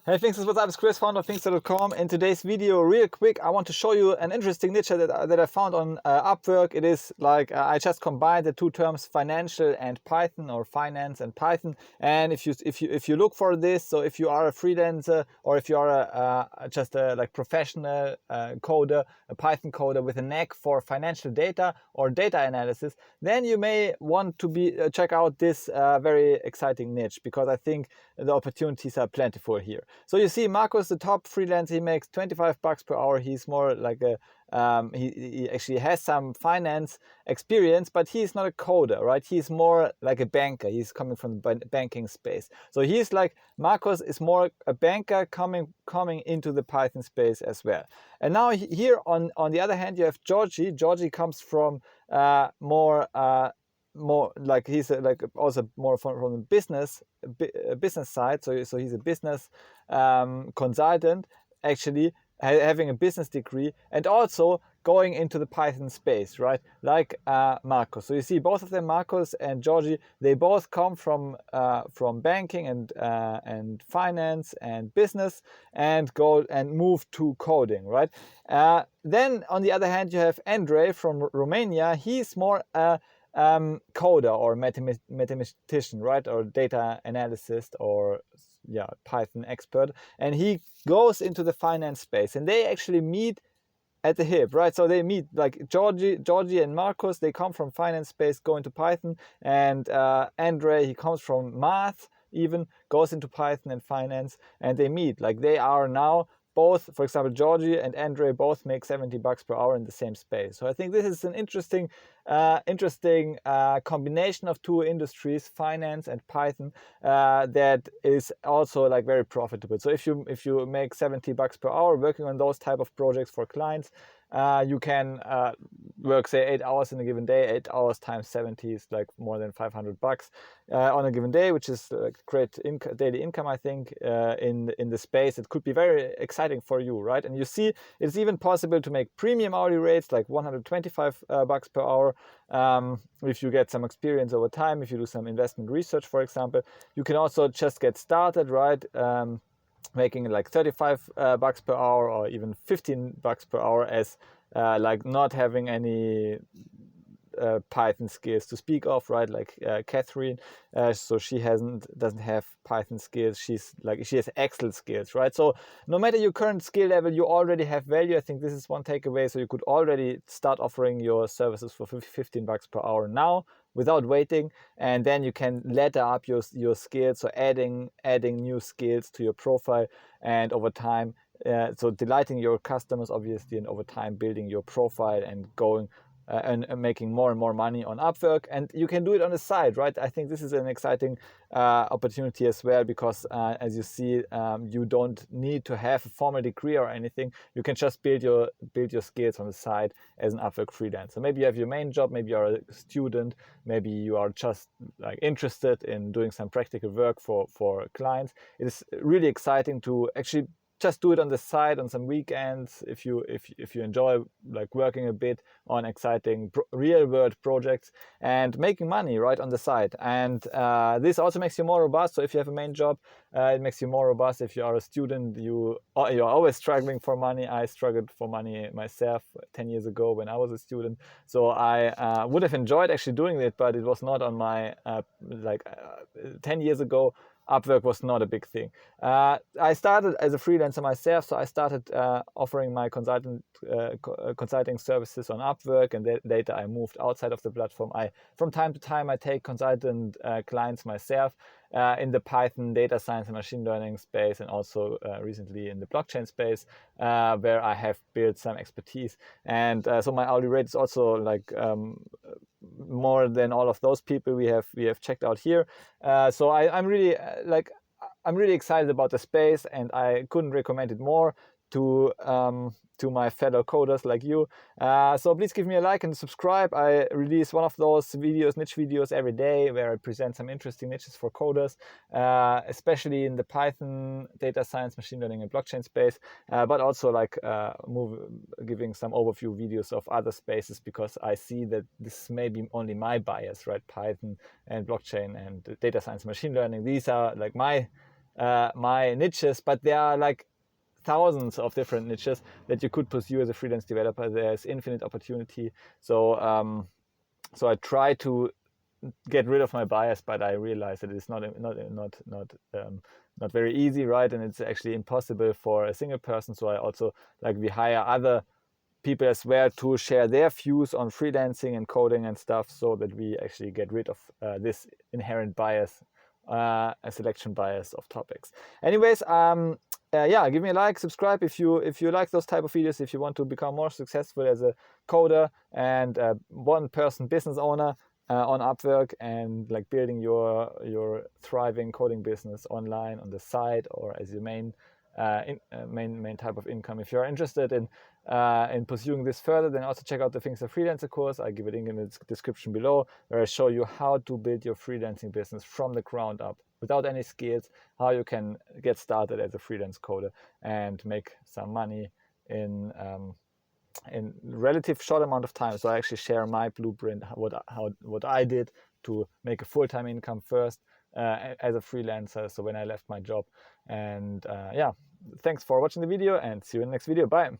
Hey Thinksters, what's up? It's Chris, founder of Thinkster.com. In today's video, real quick, I want to show you an interesting niche that I found on Upwork. It is like I just combined the two terms financial and Python, or finance and Python. And if you look for this, so if you are a freelancer or if you are just a like professional coder, a Python coder with a knack for financial data or data analysis, then you may want to check out this very exciting niche, because I think the opportunities are plentiful here. So you see, Marcus, the top freelancer, he makes 25 bucks per hour. He's more like a he actually has some finance experience, but he's not a coder, right? He's more like a banker. He's coming from the banking space. So he's like, Marcus is more a banker coming into the Python space as well. And now here on the other hand, you have Georgie. Georgie comes from more like he's like also more from the business side. So he's a business consultant, actually having a business degree and also going into the Python space, right? Like Marcos. So you see, both of them, Marcos and Georgie, they both come from banking and finance and business, and go and move to coding, right? Then on the other hand, you have Andre from Romania. He's more coder or mathematician, right? Or data analyst, or Python expert. And he goes into the finance space, and they actually meet at the hip, right? So they meet, like Georgie and Marcus, they come from finance space, go into Python, and Andre, he comes from math, even goes into Python and finance, and they meet. Like, they are now both, for example, Georgie and Andre both make 70 bucks per hour in the same space. So I think this is an interesting combination of two industries, finance and Python, that is also like very profitable. So if you make 70 bucks per hour working on those type of projects for clients, you can work, say, 8 hours in a given day. 8 hours times 70 is like more than 500 bucks on a given day, which is like great daily income, I think, in the space. It could be very exciting for you, right? And you see, it's even possible to make premium hourly rates, like 125 bucks per hour, if you get some experience over time. If you do some investment research, for example, you can also just get started, right? Making like 35 bucks per hour, or even 15 bucks per hour, as like not having any Python skills to speak of, right? Like Catherine, so she doesn't have Python skills. She has Excel skills, right? So no matter your current skill level, you already have value. I think this is one takeaway. So you could already start offering your services for 15 bucks per hour now, without waiting, and then you can ladder up your skills, so adding new skills to your profile, and over time, so delighting your customers, obviously, and over time building your profile and going and making more and more money on Upwork. And you can do it on the side, right? I think this is an exciting opportunity as well, because as you see, you don't need to have a formal degree or anything. You can just build your skills on the side as an Upwork freelancer. Maybe you have your main job, maybe you're a student, maybe you are just like interested in doing some practical work for clients. It is really exciting to actually just do it on the side on some weekends, if you enjoy like working a bit on exciting real world projects and making money right on the side. And this also makes you more robust. So if you have a main job, it makes you more robust. If you are a student, you're always struggling for money. I struggled for money myself 10 years ago when I was a student. So I would have enjoyed actually doing it, but it was not on my 10 years ago. Upwork was not a big thing. I started as a freelancer myself, so I started offering my consulting services on Upwork, and later I moved outside of the platform. From time to time, I take consultant clients myself in the Python, data science, and machine learning space, and also recently in the blockchain space, where I have built some expertise. And so my hourly rate is also like more than all of those people we have checked out here. So I'm really I'm really excited about the space, and I couldn't recommend it more to my fellow coders like you. So please give me a like and subscribe. I release one of those videos, niche videos, every day, where I present some interesting niches for coders, especially in the Python, data science, machine learning, and blockchain space, but also like giving some overview videos of other spaces, because I see that this may be only my bias, right? Python and blockchain and data science, machine learning, these are like my my niches, but there are like thousands of different niches that you could pursue as a freelance developer. There's infinite opportunity. So so I try to get rid of my bias, but I realize that it's not very easy, right? And it's actually impossible for a single person. So I also like we hire other people as well to share their views on freelancing and coding and stuff, so that we actually get rid of this inherent bias, a selection bias of topics. Anyways, yeah, give me a like, subscribe if you like those type of videos. If you want to become more successful as a coder and one-person business owner on Upwork, and like building your thriving coding business online on the side or as your main type of income. If you're interested in pursuing this further, then also check out the Things a Freelancer course. I give a link in the description below, where I show you how to build your freelancing business from the ground up without any skills, how you can get started as a freelance coder and make some money in relative short amount of time. So I actually share my blueprint, what I did to make a full-time income first as a freelancer. So when I left my job, and yeah, thanks for watching the video, and see you in the next video. Bye.